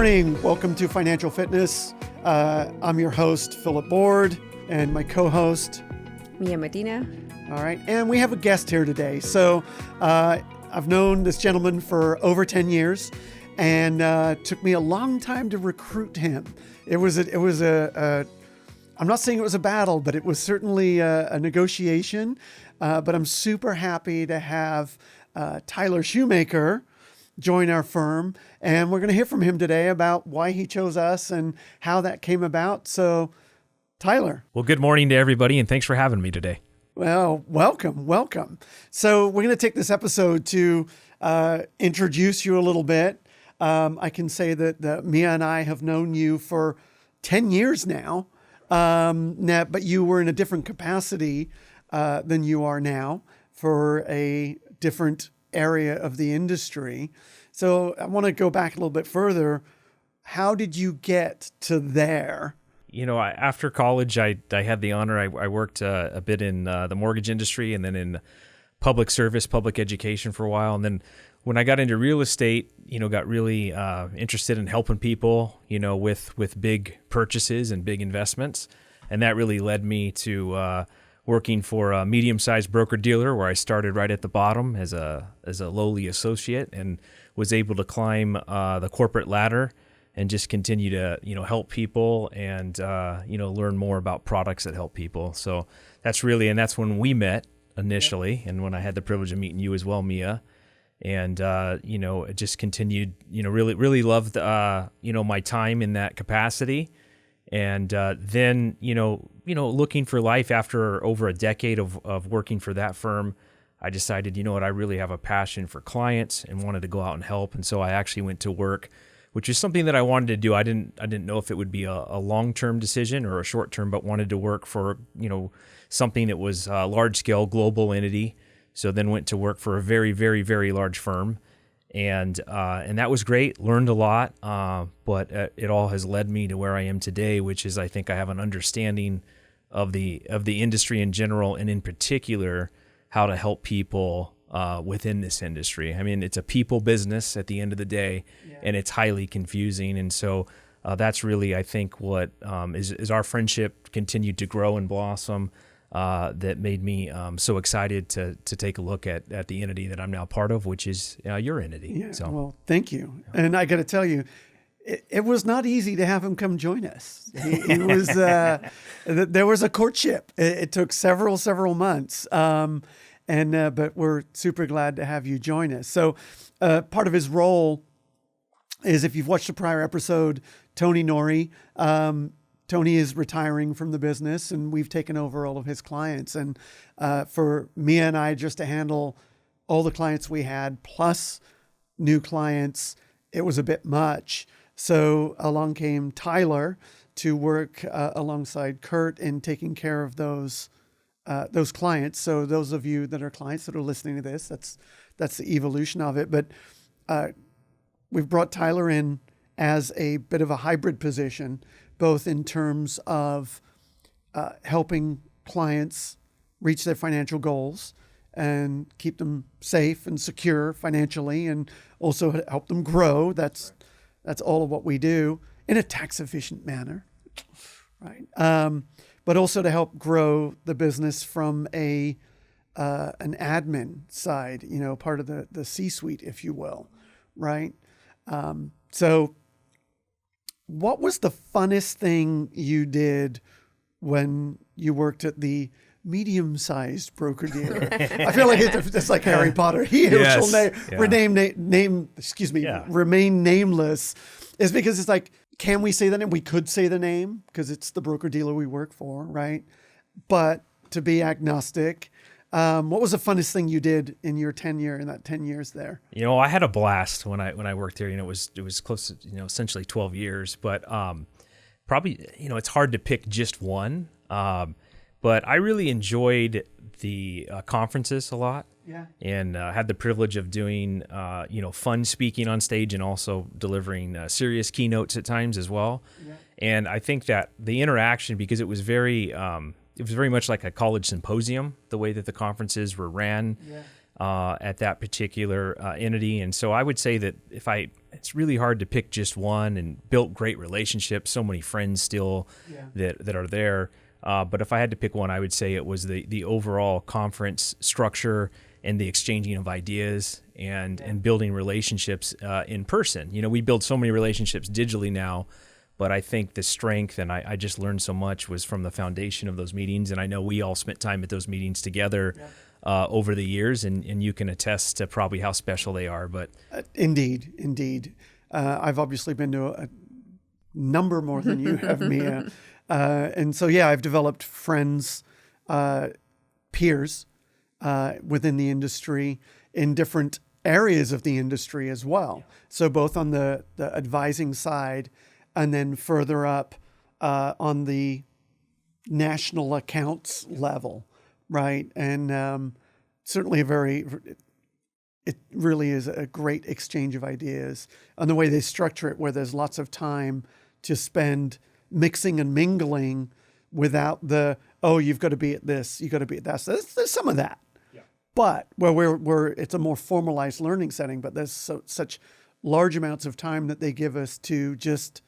morning. Welcome to Financial Fitness. I'm your host, Philip Board, and my co-host, Mia Medina. All right. And we have a guest here today. So I've known this gentleman for over 10 years, and took me a long time to recruit him. I'm not saying it was a battle, but it was certainly a negotiation. But I'm super happy to have Tyler Shumaker join our firm. And we're going to hear from him today about why he chose us and how that came about. So, Tyler. Well, good morning to everybody, and thanks for having me today. Well, welcome. So we're going to take this episode to introduce you a little bit. I can say that Mia and I have known you for 10 years now, but you were in a different capacity than you are now for a different area of the industry. So I want to go back a little bit further. How did you get to there? You know, after college, I had the honor. I worked a bit in the mortgage industry and then in public service, public education for a while. And then when I got into real estate, got really interested in helping people, with big purchases and big investments. And that really led me to working for a medium-sized broker-dealer where I started right at the bottom as a lowly associate and was able to climb the corporate ladder and just continue to, help people and, learn more about products that help people. So that's when we met initially, and when I had the privilege of meeting you as well, Mia. And, it just continued, really loved, my time in that capacity. And then, looking for life after over a decade of working for that firm, I decided, I really have a passion for clients and wanted to go out and help. And so I actually went to work, which is something that I wanted to do. I didn't know if it would be a long-term decision or a short-term, but wanted to work for, something that was a large-scale global entity. So then went to work for a very, very, very large firm. And that was great, learned a lot, but it all has led me to where I am today, which is I think I have an understanding of the industry in general, and in particular, how to help people within this industry. I mean, it's a people business at the end of the day, and it's highly confusing. And so that's really, I think, what is our friendship continued to grow and blossom. That made me so excited to take a look at the entity that I'm now part of, which is your entity. Yeah, so. Well, thank you. And I got to tell you, it was not easy to have him come join us. He was there was a courtship. It took several months, but we're super glad to have you join us. So part of his role is, if you've watched a prior episode, Tony Nori. Tony is retiring from the business, and we've taken over all of his clients. And for Mia and I just to handle all the clients we had, plus new clients, it was a bit much. So along came Tyler to work alongside Kurt in taking care of those clients. So those of you that are clients that are listening to this, that's the evolution of it. But we've brought Tyler in as a bit of a hybrid position, both in terms of helping clients reach their financial goals and keep them safe and secure financially, and also help them grow. That's all of what we do in a tax efficient manner, right? But also to help grow the business from an admin side, part of the C-suite, if you will, right? So what was the funnest thing you did when you worked at the medium-sized broker-dealer? I feel like it's like Harry Potter. He who shall remain nameless, is because it's like, can we say the name? We could say the name because it's the broker-dealer we work for, right? But to be agnostic, what was the funnest thing you did in your tenure, in that 10 years there? I had a blast when I worked there. It was close to, essentially 12 years, but probably, it's hard to pick just one. But I really enjoyed the conferences a lot. Yeah. And had the privilege of doing, fun speaking on stage and also delivering serious keynotes at times as well. Yeah. And I think that the interaction, because it was very much like a college symposium, the way that the conferences were ran. Yeah. at that particular entity. And so I would say that it's really hard to pick just one, and built great relationships, so many friends still that are there. But if I had to pick one, I would say it was the overall conference structure and the exchanging of ideas and building relationships in person. We build so many relationships digitally now, but I think the strength, and I just learned so much, was from the foundation of those meetings. And I know we all spent time at those meetings together over the years, and you can attest to probably how special they are. But Indeed. I've obviously been to a number more than you have, Mia. And so, I've developed friends, peers within the industry in different areas of the industry as well. So both on the advising side, and then further up on the national accounts level, right? And certainly it really is a great exchange of ideas, and the way they structure it, where there's lots of time to spend mixing and mingling without you've got to be at this, you've got to be at that. So there's some of that. But where it's a more formalized learning setting, but there's such large amounts of time that they give us to just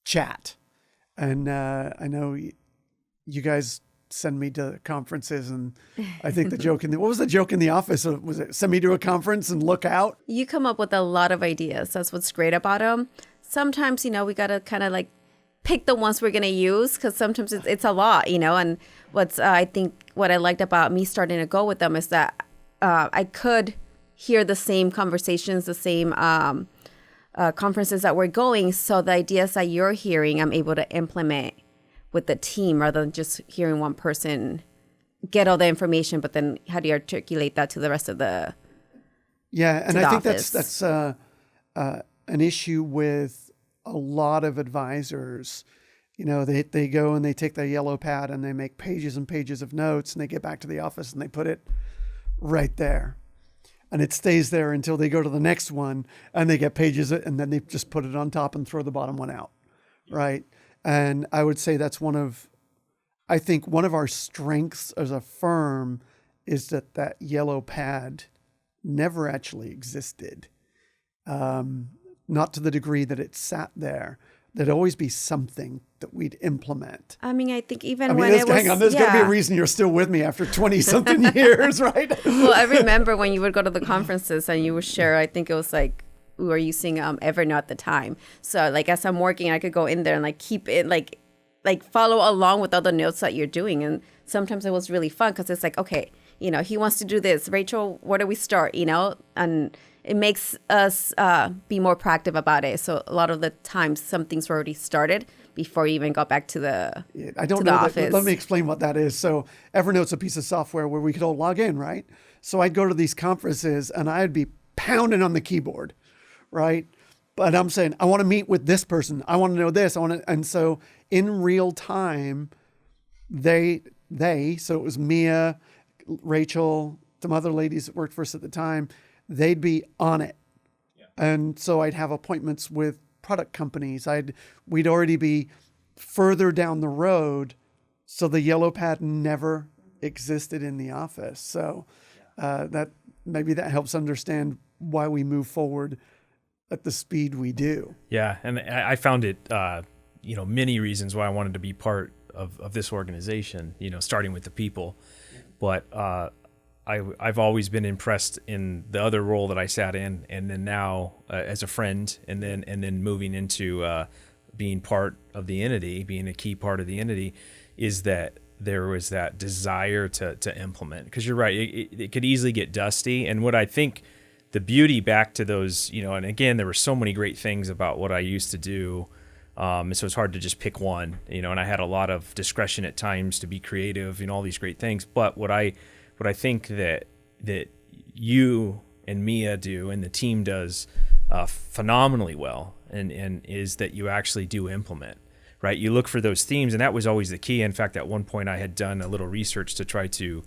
chat. And I know you guys send me to conferences, and I think what was the joke in the office? Was it send me to a conference and look out? You come up with a lot of ideas. That's what's great about them. Sometimes, we got to kind of like pick the ones we're going to use, because sometimes it's a lot, and I think what I liked about me starting to go with them is that I could hear the same conversations, the same conferences that we're going. So the ideas that you're hearing, I'm able to implement with the team, rather than just hearing one person get all the information, but then how do you articulate that to the rest of the and I think office? that's an issue with a lot of advisors. They go and they take their yellow pad and they make pages and pages of notes, and they get back to the office and they put it right there. And it stays there until they go to the next one and they get pages, and then they just put it on top and throw the bottom one out. Right. And I would say that's one of our strengths as a firm is that yellow pad never actually existed. Not to the degree that it sat there. There'd always be something that we'd implement. I think Hang on, there's got to be a reason you're still with me after 20-something years, right? Well, I remember when you would go to the conferences and you would share, I think it was like, we were using Evernote at the time. So like as I'm working, I could go in there and like keep it, like follow along with all the notes that you're doing. And sometimes it was really fun, because it's like, okay, he wants to do this. Rachel, where do we start? And it makes us be more proactive about it. So a lot of the times, some things were already started before you even got back to the office. Let me explain what that is. So Evernote's a piece of software where we could all log in, right? So I'd go to these conferences and I'd be pounding on the keyboard, right? But I'm saying, I want to meet with this person. I want to know this. And so in real time, so it was Mia, Rachel, some other ladies that worked for us at the time, they'd be on it. Yeah. And so I'd have appointments with product companies. We'd already be further down the road. So the yellow pad never existed in the office. So that helps understand why we move forward at the speed we do. Yeah. And I found it, many reasons why I wanted to be part of this organization, starting with the people. But I've always been impressed in the other role that I sat in, and then now as a friend, and then moving into being part of the entity, being a key part of the entity, is that there was that desire to implement. Because you're right, it could easily get dusty. And what I think the beauty back to those, and again, there were so many great things about what I used to do. And so it's hard to just pick one, and I had a lot of discretion at times to be creative and all these great things. But what I think that you and Mia do, and the team does phenomenally well, and is that you actually do implement, right? You look for those themes, and that was always the key. In fact, at one point I had done a little research to try to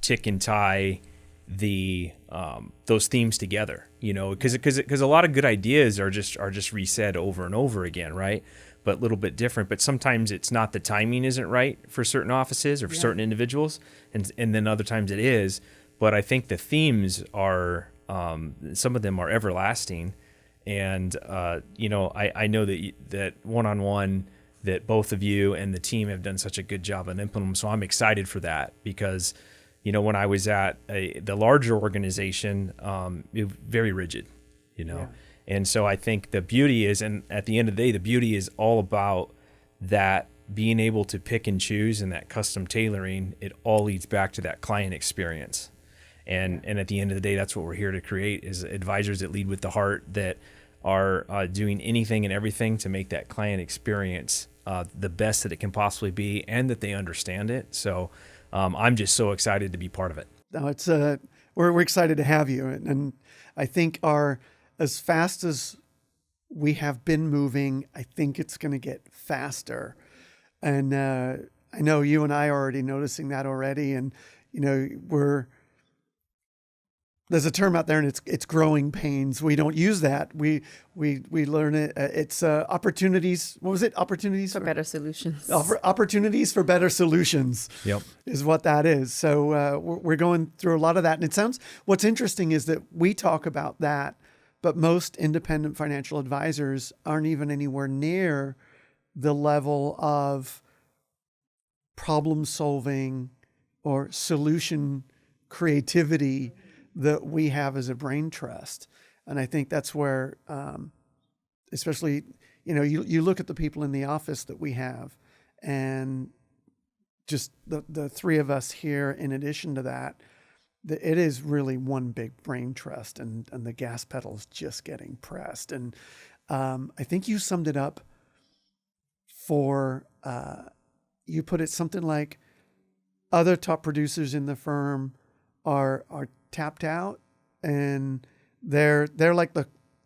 tick and tie those themes together, because a lot of good ideas are just resaid over and over again, right? But a little bit different. But sometimes it's not, the timing isn't right for certain offices or for certain individuals, and then other times it is. but I think the themes are, some of them are everlasting. And, I know that one-on-one, that both of you and the team have done such a good job on implementing them. So I'm excited for that because, when I was at the larger organization, it was very rigid, Yeah. And so I think the beauty is, and at the end of the day, the beauty is all about that being able to pick and choose and that custom tailoring. It all leads back to that client experience. And at the end of the day, that's what we're here to create, is advisors that lead with the heart, that are doing anything and everything to make that client experience the best that it can possibly be, and that they understand it. So I'm just so excited to be part of it. No, it's we're excited to have you, and I think as fast as we have been moving, I think it's going to get faster. And I know you and I are already noticing that already, and there's a term out there, and it's growing pains. We don't use that. We learn it. It's opportunities. What was it? Opportunities for better solutions. Opportunities for better solutions. Yep. Is what that is. So we're going through a lot of that, and what's interesting is that we talk about that, but most independent financial advisors aren't even anywhere near the level of problem solving or solution creativity that we have as a brain trust. And I think that's where, especially, you look at the people in the office that we have, and just the three of us here, in addition to that, it is really one big brain trust, and the gas pedal's just getting pressed. And I think you summed it up you put it something like, other top producers in the firm are tapped out, and they're like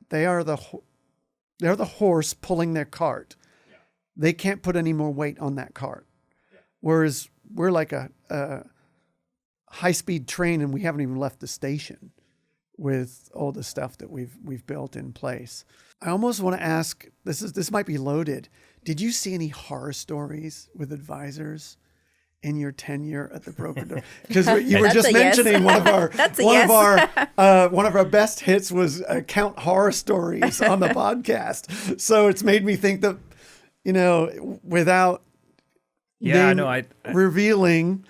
they're the horse pulling their cart. Yeah. They can't put any more weight on that cart. Yeah. Whereas we're like a high-speed train, and we haven't even left the station with all the stuff that we've built in place. I almost want to ask, this might be loaded. Did you see any horror stories with advisors in your tenure at the broker? Because you were just mentioning one of our best hits was account horror stories on the podcast. So it's made me think that, without revealing.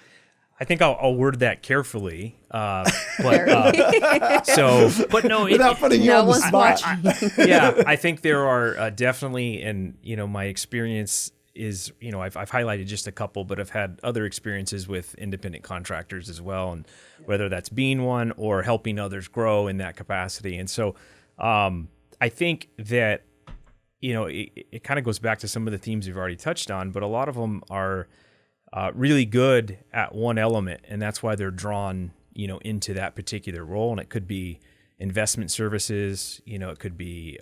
I think I'll word that carefully. But no, without putting you on the spot. I think there are definitely, and my experience is, I've highlighted just a couple, but I've had other experiences with independent contractors as well, and whether that's being one or helping others grow in that capacity. And so I think that, it kind of goes back to some of the themes we've already touched on, but a lot of them are really good at one element, and that's why they're drawn, into that particular role. And it could be investment services, it could be,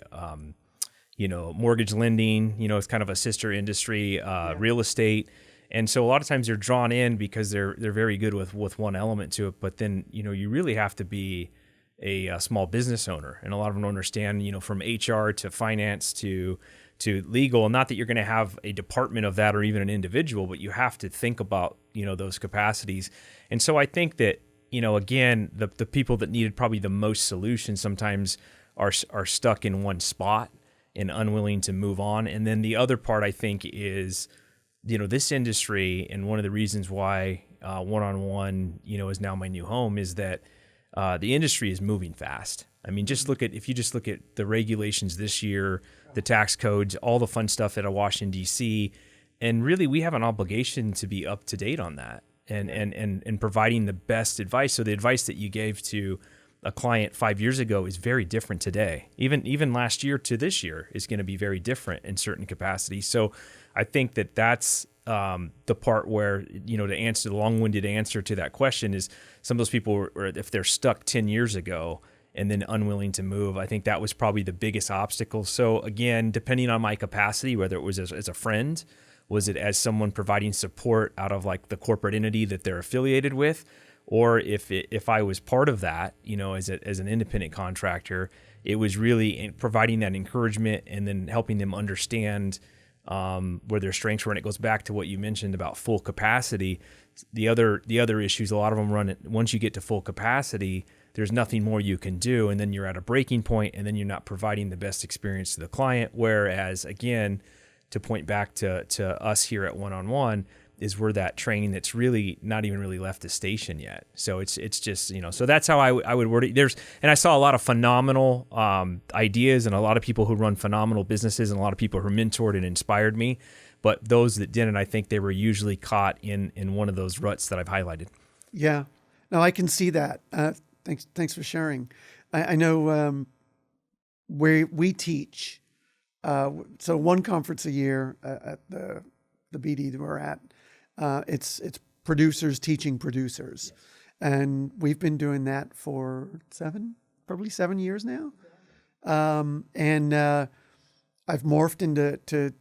mortgage lending, it's kind of a sister industry, real estate. And so a lot of times they're drawn in because they're very good with one element to it. But then, you really have to be a small business owner. And a lot of them don't understand, from HR to finance to legal, not that you're going to have a department of that or even an individual, but you have to think about, those capacities. And so I think that, again, the people that needed probably the most solutions sometimes are stuck in one spot and unwilling to move on. And then the other part, I think, is, this industry, and one of the reasons why one-on-one, is now my new home, is that the industry is moving fast. I mean, if you just look at the regulations this year, the tax codes, all the fun stuff out of Washington, D.C., and really we have an obligation to be up to date on that and providing the best advice. So the advice that you gave to a client 5 years ago is very different today. Even last year to this year is going to be very different in certain capacities. So I think that's the part where, to answer the long-winded answer to that question is some of those people, if they're stuck 10 years ago and then unwilling to move, I think that was probably the biggest obstacle. So again, depending on my capacity, whether it was as a friend, was it as someone providing support out of like the corporate entity that they're affiliated with, or if I was part of that, as an independent contractor, it was really providing that encouragement and then helping them understand where their strengths were. And it goes back to what you mentioned about full capacity. The other issues, a lot of them run it. Once you get to full capacity, there's nothing more you can do. And then you're at a breaking point, and then you're not providing the best experience to the client. Whereas, again, to point back to us here at One-on-One, is we're that train that's really not even really left the station yet. So it's just, so that's how I would word it. And I saw a lot of phenomenal ideas and a lot of people who run phenomenal businesses and a lot of people who mentored and inspired me. But those that didn't, I think they were usually caught in one of those ruts that I've highlighted. Yeah, no, I can see that. Thanks for sharing. I know where we teach. So one conference a year at the BD that we're at. It's producers teaching producers. Yes. And we've been doing that for probably 7 years now. And I've morphed into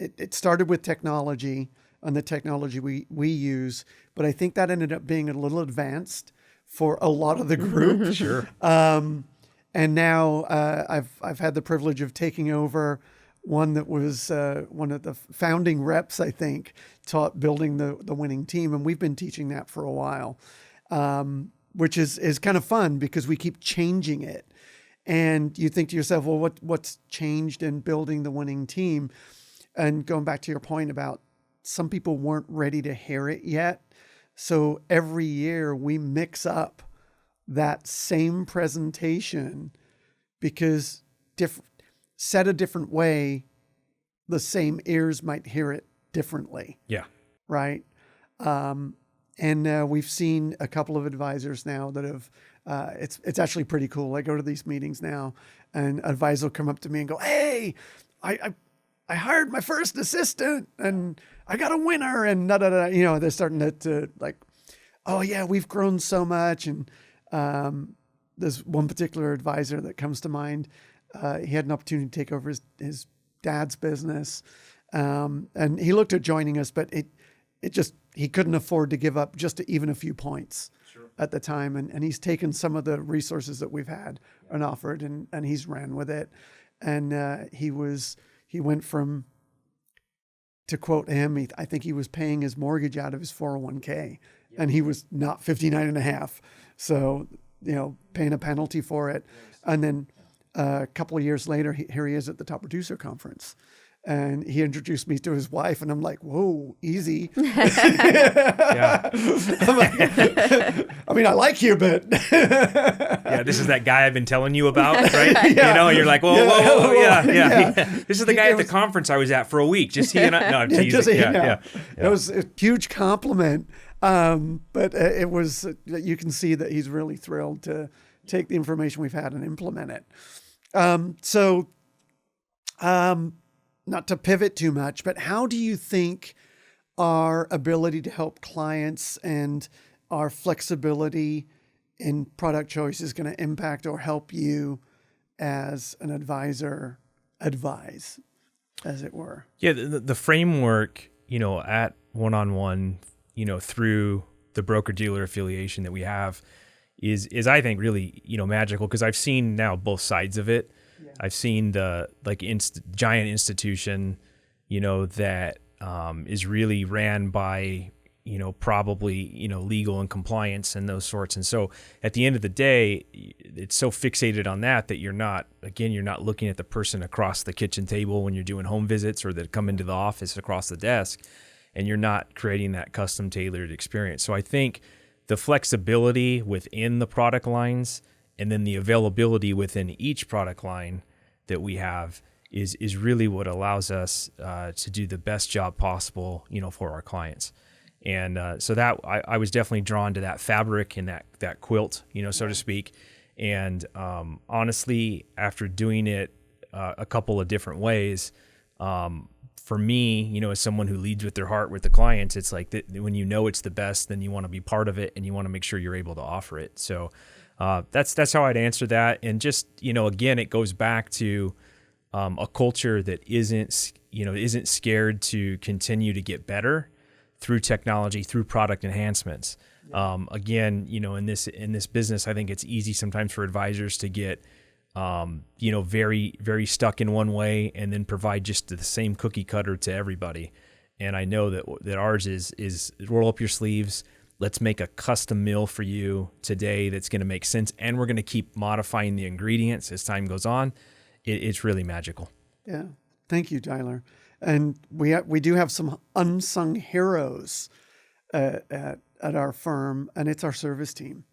it started with technology and the technology we use, but I think that ended up being a little advanced for a lot of the group. Sure. And now I've had the privilege of taking over one that was one of the founding reps, I think, taught building the winning team. And we've been teaching that for a while, which is kind of fun because we keep changing it. And you think to yourself, well, what's changed in building the winning team? And going back to your point about some people weren't ready to hear it yet. So every year we mix up that same presentation because said a different way, the same ears might hear it differently. Yeah. Right. And we've seen a couple of advisors now that have, it's actually pretty cool. I go to these meetings now and an advisor will come up to me and go, hey, I hired my first assistant and I got a winner and they're starting to like, oh yeah, we've grown so much. And there's one particular advisor that comes to mind. He had an opportunity to take over his dad's business. And he looked at joining us, but he couldn't afford to give up just even a few points at the time. And he's taken some of the resources that we've had and offered and he's ran with it. And he went from, to quote him, I think he was paying his mortgage out of his 401k and he was not 59 and a half. So, paying a penalty for it. And then a couple of years later, here he is at the Top Producer Conference. And he introduced me to his wife, and I'm like, whoa, easy. Yeah. I'm like, I mean, I like you, but... Yeah, this is that guy I've been telling you about, right? Yeah. You're like, whoa, yeah. This is the guy at the conference I was at for a week. Just he and I... No, I'm teasing. Yeah. It was a huge compliment. But it was, you can see that he's really thrilled to take the information we've had and implement it. Not to pivot too much, but how do you think our ability to help clients and our flexibility in product choice is going to impact or help you as an advisor advise, as it were? Yeah, the framework, at One-on-One, through the broker-dealer affiliation that we have is I think really, magical because I've seen now both sides of it. Yeah. I've seen the giant institution, that is really ran by, probably, legal and compliance and those sorts. And so at the end of the day, it's so fixated on that you're not looking at the person across the kitchen table when you're doing home visits or that come into the office across the desk, and you're not creating that custom tailored experience. So I think the flexibility within the product lines and then the availability within each product line that we have is really what allows us to do the best job possible, for our clients. And so that I was definitely drawn to that fabric and that quilt, so to speak. And honestly, after doing it a couple of different ways, for me, as someone who leads with their heart with the clients, it's like when it's the best, then you want to be part of it and you want to make sure you're able to offer it. So that's how I'd answer that. And just, again, it goes back to a culture that isn't scared to continue to get better through technology, through product enhancements. Again, in this business, I think it's easy sometimes for advisors to get very, very stuck in one way, and then provide just the same cookie cutter to everybody. And I know that ours is roll up your sleeves. Let's make a custom meal for you today that's going to make sense. And we're going to keep modifying the ingredients as time goes on. It's really magical. Yeah. Thank you, Tyler. And we do have some unsung heroes at our firm, and it's our service team.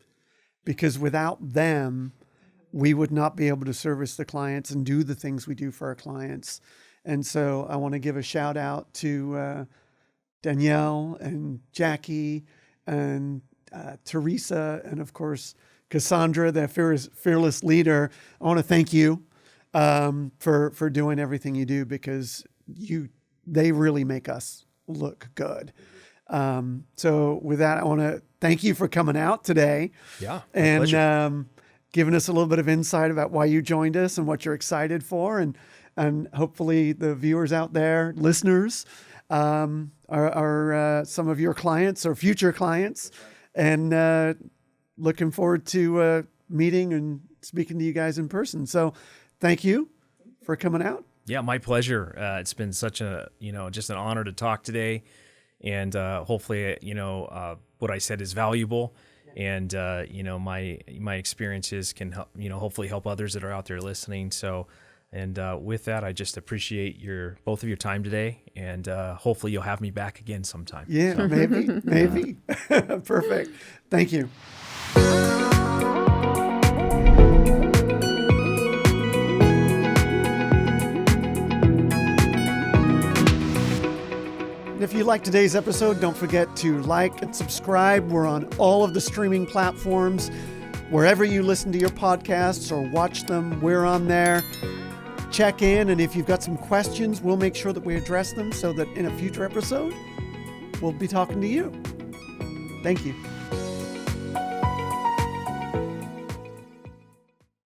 Because without them, we would not be able to service the clients and do the things we do for our clients. And so I want to give a shout out to Danielle and Jackie and Teresa, and of course, Cassandra, the fearless leader. I want to thank you for doing everything you do, because they really make us look good. So with that, I want to thank you for coming out today. Yeah, and giving us a little bit of insight about why you joined us and what you're excited for, and hopefully the viewers out there, listeners, are some of your clients or future clients, and looking forward to meeting and speaking to you guys in person. So thank you for coming out. Yeah, my pleasure. It's been such just an honor to talk today, and hopefully, what I said is valuable, and my experiences can help, hopefully help others that are out there listening. So, and with that, I just appreciate both of your time today, and hopefully you'll have me back again sometime. Yeah, so. maybe. Perfect. Thank you. If you like today's episode, don't forget to like and subscribe. We're on all of the streaming platforms. Wherever you listen to your podcasts or watch them, we're on there. Check in, and if you've got some questions, we'll make sure that we address them so that in a future episode, we'll be talking to you. Thank you.